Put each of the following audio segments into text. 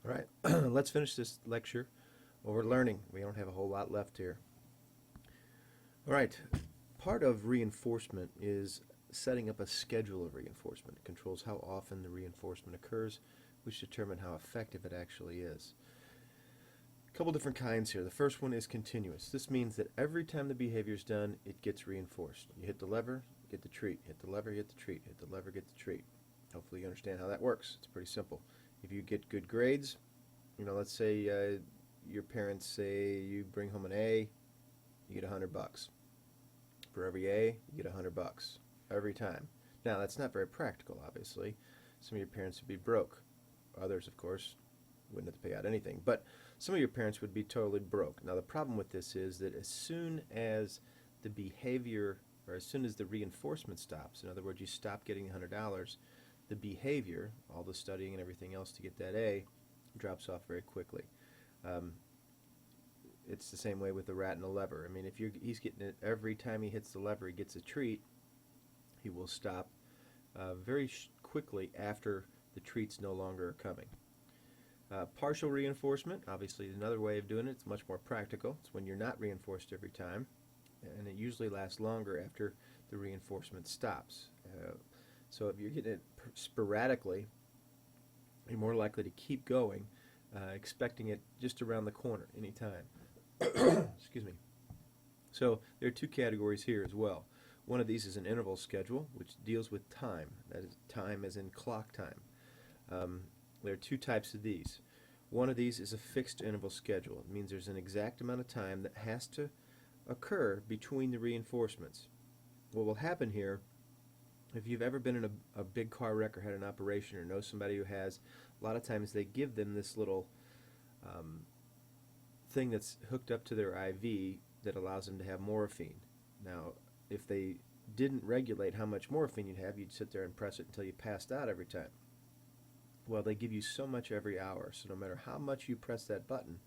All right, let's finish this lecture over learning. We don't have a whole lot left here. All right, part of reinforcement is setting up a schedule of reinforcement. It controls how often the reinforcement occurs, which determine how effective it actually is. A couple different kinds here. The first one is continuous. This means that every time the behavior is done, it gets reinforced. You hit the lever, get the treat. Hit the lever, get the treat. Hit the lever, get the treat. Hopefully you understand how that works. It's pretty simple. If you get good grades, let's say your parents say you bring home an A, you get $100. For every A, you get $100 every time. Now, that's not very practical, obviously. Some of your parents would be broke. Others, of course, wouldn't have to pay out anything. But some of your parents would be totally broke. Now, the problem with this is that as soon as the behavior, or as soon as the reinforcement stops, in other words, you stop getting $100, the behavior, all the studying and everything else to get that A, drops off very quickly. It's the same way with the rat and the lever. I mean, if he's getting it every time he hits the lever, he gets a treat, he will stop very quickly after the treats no longer are coming. Partial reinforcement, obviously another way of doing it. It's much more practical. It's when you're not reinforced every time, and it usually lasts longer after the reinforcement stops. So if you're getting it sporadically, you're more likely to keep going, expecting it just around the corner anytime. Excuse me. So there are two categories here as well. One of these is an interval schedule, which deals with time. That is, time as in clock time. There are two types of these. One of these is a fixed interval schedule. It means there's an exact amount of time that has to occur between the reinforcements. What will happen here, if you've ever been in a big car wreck or had an operation or know somebody who has, a lot of times they give them this little thing that's hooked up to their IV that allows them to have morphine. Now, if they didn't regulate how much morphine you'd have, you'd sit there and press it until you passed out every time. Well, they give you so much every hour, so no matter how much you press that button,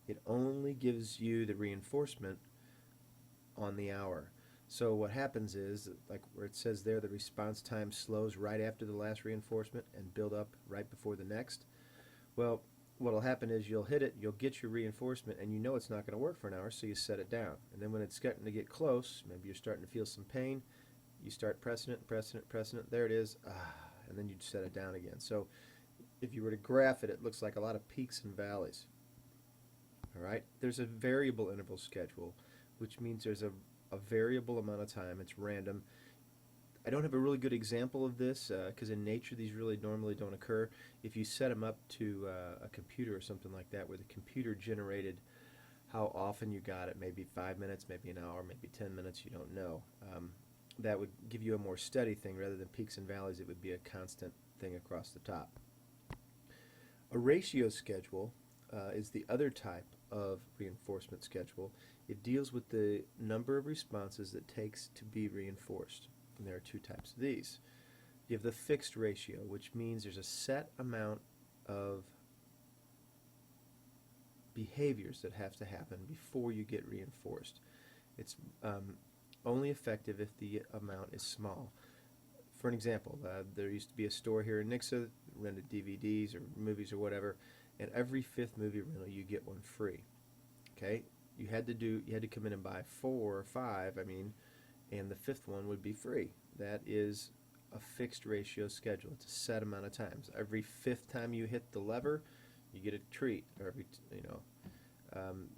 it only gives you the reinforcement on the hour. So what happens is, like where it says there, the response time slows right after the last reinforcement and build up right before the next. Well, what will happen is you'll hit it, you'll get your reinforcement, and you know it's not going to work for an hour, so you set it down. And then when it's starting to get close, maybe you're starting to feel some pain, you start pressing it, pressing it, pressing it, there it is, and then you set it down again. So if you were to graph it, it looks like a lot of peaks and valleys. All right? There's a variable interval schedule, which means there's a variable amount of time. It's random. I don't have a really good example of this because in nature these really normally don't occur. If you set them up to a computer or something like that where the computer generated how often you got it, maybe 5 minutes, maybe an hour, maybe 10 minutes, you don't know. That would give you a more steady thing rather than peaks and valleys. It would be a constant thing across the top. A ratio schedule is the other type of reinforcement schedule. It deals with the number of responses it takes to be reinforced. And there are two types of these. You have the fixed ratio, which means there's a set amount of behaviors that have to happen before you get reinforced. It's only effective if the amount is small. For an example, there used to be a store here in Nixa that rented DVDs or movies or whatever, and every fifth movie rental you get one free. Okay, you had to come in and buy 4 or 5. And the fifth one would be free. That is a fixed ratio schedule. It's a set amount of times. Every fifth time you hit the lever, you get a treat. Or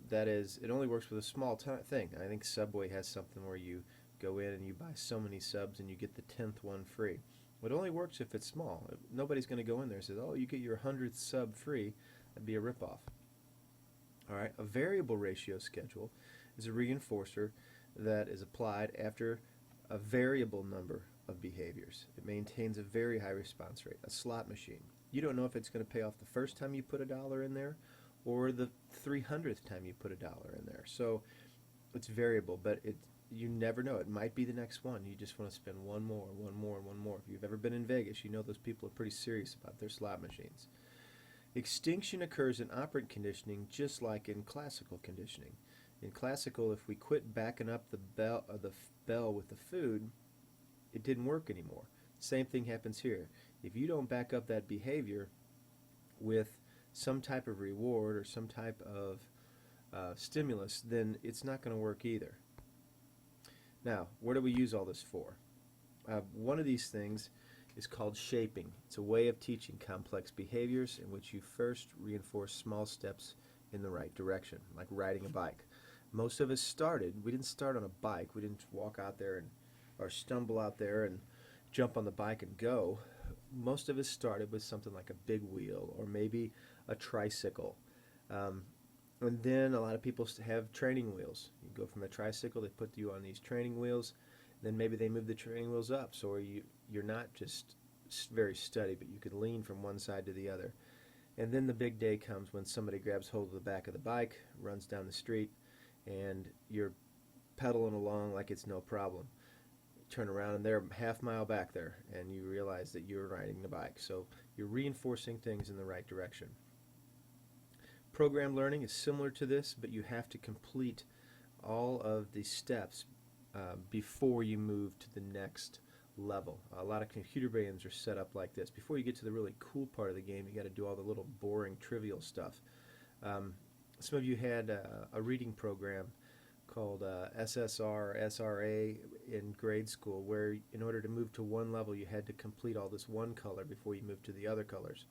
that is, it only works with a small thing. I think Subway has something where you go in and you buy so many subs and you get the 10th one free. It only works if it's small. Nobody's going to go in there and say, "Oh, you get your 100th sub free." That'd be a ripoff. All right, a variable ratio schedule is a reinforcer that is applied after a variable number of behaviors. It maintains a very high response rate, a slot machine. You don't know if it's going to pay off the first time you put $1 in there or the 300th time you put $1 in there. So it's variable, but you never know. It might be the next one. You just want to spend one more, one more, one more. If you've ever been in Vegas, you know those people are pretty serious about their slot machines. Extinction occurs in operant conditioning just like in classical conditioning. In classical, if we quit backing up the bell with the food, it didn't work anymore. Same thing happens here. If you don't back up that behavior with some type of reward or some type of stimulus, then it's not going to work either. Now, where do we use all this for? One of these things is called shaping. It's a way of teaching complex behaviors in which you first reinforce small steps in the right direction, like riding a bike. Most of us we didn't start on a bike. We didn't walk out there or stumble out there and jump on the bike and go. Most of us started with something like a big wheel or maybe a tricycle. And then a lot of people have training wheels. You go from a tricycle, they put you on these training wheels, then maybe they move the training wheels up, so you're not just very steady, but you can lean from one side to the other. And then the big day comes when somebody grabs hold of the back of the bike, runs down the street, and you're pedaling along like it's no problem. You turn around and they're half mile back there, and you realize that you're riding the bike. So you're reinforcing things in the right direction. Program learning is similar to this, but you have to complete all of the steps before you move to the next level. A lot of computer games are set up like this. Before you get to the really cool part of the game, you got to do all the little boring, trivial stuff. Some of you had a reading program called SSR, SRA in grade school, where in order to move to one level, you had to complete all this one color before you moved to the other colors.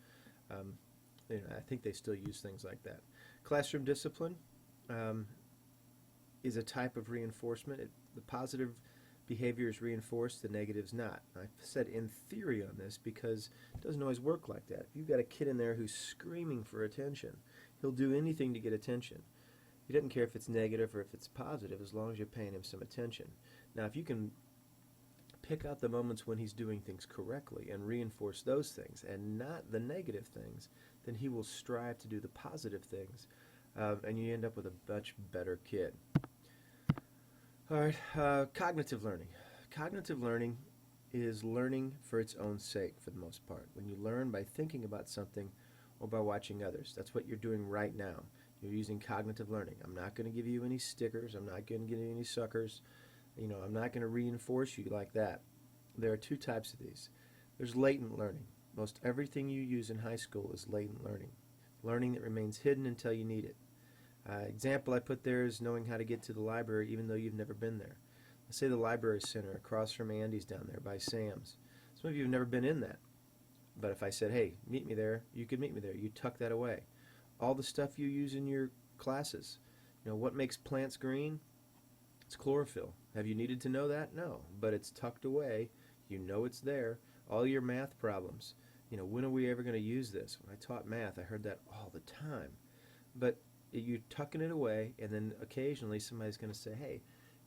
I think they still use things like that. Classroom discipline is a type of reinforcement. The positive behavior is reinforced, the negative's not. I've said in theory on this because it doesn't always work like that. If you've got a kid in there who's screaming for attention, he'll do anything to get attention. He doesn't care if it's negative or if it's positive as long as you're paying him some attention. Now, if you can pick out the moments when he's doing things correctly and reinforce those things and not the negative things, then he will strive to do the positive things, and you end up with a much better kid. All right, cognitive learning. Cognitive learning is learning for its own sake for the most part. When you learn by thinking about something or by watching others, that's what you're doing right now. You're using cognitive learning. I'm not going to give you any stickers. I'm not going to give you any suckers. I'm not going to reinforce you like that. There are two types of these. There's latent learning. Most everything you use in high school is latent learning. Learning that remains hidden until you need it. Example I put there is knowing how to get to the library even though you've never been there. Let's say the library center across from Andy's down there by Sam's. Some of you have never been in that. But if I said, hey, meet me there, you could meet me there. You tuck that away. All the stuff you use in your classes. What makes plants green? It's chlorophyll. Have you needed to know that? No. But it's tucked away. You know it's there. All your math problems. When are we ever going to use this? When I taught math, I heard that all the time. But you're tucking it away, and then occasionally somebody's going to say, hey,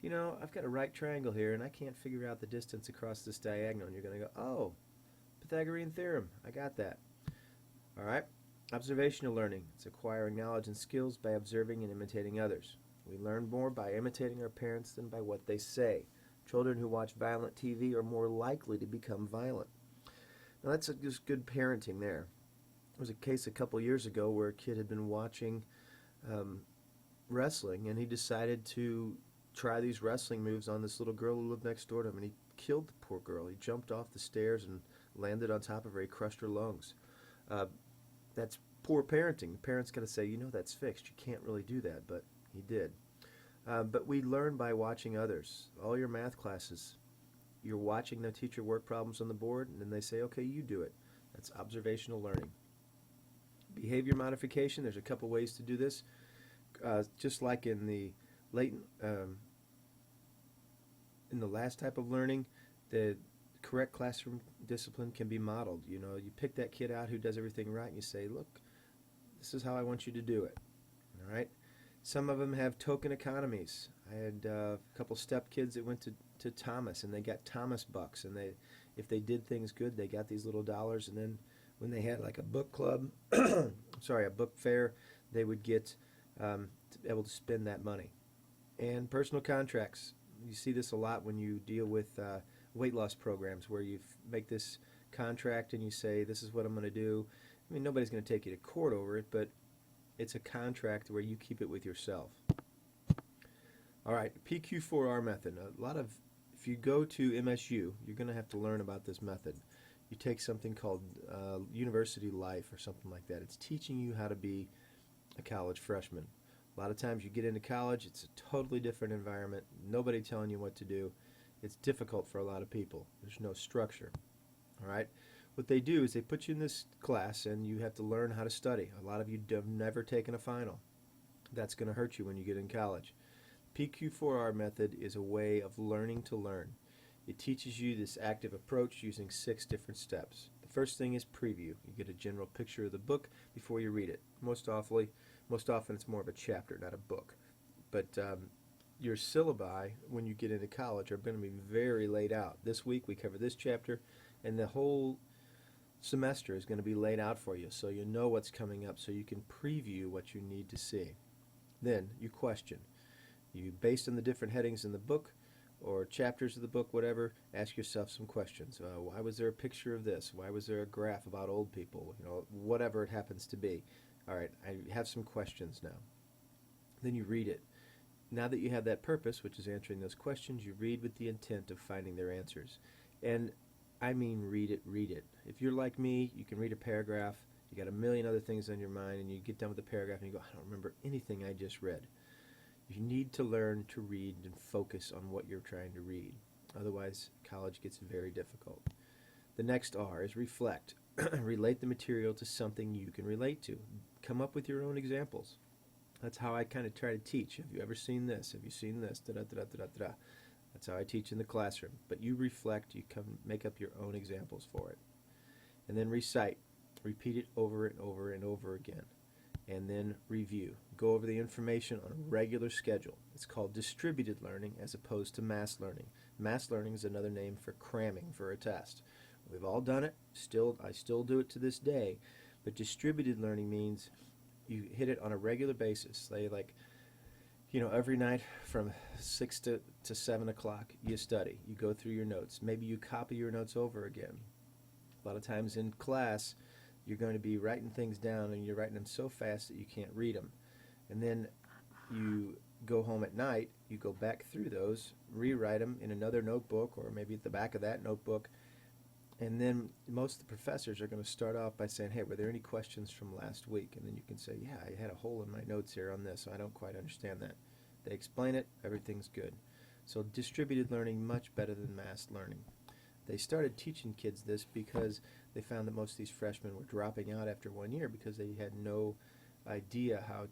I've got a right triangle here, and I can't figure out the distance across this diagonal. And you're going to go, oh, Pythagorean theorem. I got that. All right. Observational learning. It's acquiring knowledge and skills by observing and imitating others. We learn more by imitating our parents than by what they say. Children who watch violent TV are more likely to become violent. Now that's just good parenting there. There was a case a couple years ago where a kid had been watching wrestling, and he decided to try these wrestling moves on this little girl who lived next door to him, and he killed the poor girl. He jumped off the stairs and landed on top of her. He crushed her lungs. That's poor parenting. The parents got to say, that's fixed. You can't really do that, but he did. But we learn by watching others. All your math classes, you're watching the teacher work problems on the board, and then they say, okay, you do it. That's observational learning. Behavior modification, there's a couple ways to do this. Just like in the latent, in the last type of learning, the correct classroom discipline can be modeled. You pick that kid out who does everything right, and you say, look, this is how I want you to do it. All right? Some of them have token economies. I had a couple step kids that went to Thomas, and they got Thomas bucks, and if they did things good, they got these little dollars, and then when they had like a book club, a book fair, they would get able to spend that money. And personal contracts. You see this a lot when you deal with weight loss programs where you make this contract and you say, this is what I'm going to do. I mean, nobody's going to take you to court over it, but it's a contract where you keep it with yourself. All right, PQ4R method. If you go to MSU, you're going to have to learn about this method. you take something called University Life or something like that. It's teaching you how to be a college freshman. A lot of times you get into college, it's a totally different environment, nobody telling you what to do. It's difficult for a lot of people. There's no structure. All right? What they do is they put you in this class and you have to learn how to study. A lot of you have never taken a final. That's going to hurt you when you get in college. PQ4R method is a way of learning to learn. It teaches you this active approach using 6 different steps. The first thing is preview. You get a general picture of the book before you read it. Most often it's more of a chapter, not a book. But your syllabi, when you get into college, are going to be very laid out. This week we cover this chapter, and the whole semester is going to be laid out for you so you know what's coming up, so you can preview what you need to see. Then you question. You, based on the different headings in the book or chapters of the book, whatever, ask yourself some questions. Why was there a picture of this? Why was there a graph about old people? Whatever it happens to be. All right, I have some questions now. Then you read it. Now that you have that purpose, which is answering those questions, you read with the intent of finding their answers. And I mean read it. If you're like me, you can read a paragraph, you got a million other things on your mind, and you get done with the paragraph and you go, I don't remember anything I just read. You need to learn to read and focus on what you're trying to read. Otherwise, college gets very difficult. The next R is reflect. Relate the material to something you can relate to. Come up with your own examples. That's how I kind of try to teach. Have you ever seen this? Have you seen this? Da-da-da-da-da-da. That's how I teach in the classroom. But you reflect, you come make up your own examples for it. And then recite. Repeat it over and over and over again. And then review. Go over the information on a regular schedule. It's called distributed learning as opposed to mass learning. Mass learning is another name for cramming for a test. We've all done it. I still do it to this day. But distributed learning means you hit it on a regular basis. Say every night from 6 to 7 o'clock you study. You go through your notes. Maybe you copy your notes over again. A lot of times in class you're going to be writing things down and you're writing them so fast that you can't read them. And then you go home at night, you go back through those, rewrite them in another notebook or maybe at the back of that notebook. And then most of the professors are going to start off by saying, hey, were there any questions from last week? And then you can say, yeah, I had a hole in my notes here on this, so I don't quite understand that. They explain it, everything's good. So distributed learning, much better than mass learning. They started teaching kids this because they found that most of these freshmen were dropping out after 1 year because they had no idea how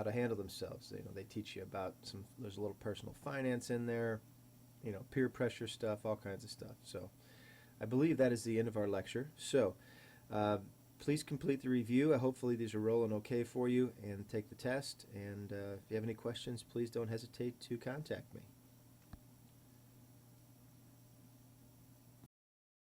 to handle themselves. They teach you about there's a little personal finance in there, peer pressure stuff, all kinds of stuff. So I believe that is the end of our lecture. So please complete the review. Hopefully these are rolling okay for you, and take the test. And if you have any questions, please don't hesitate to contact me.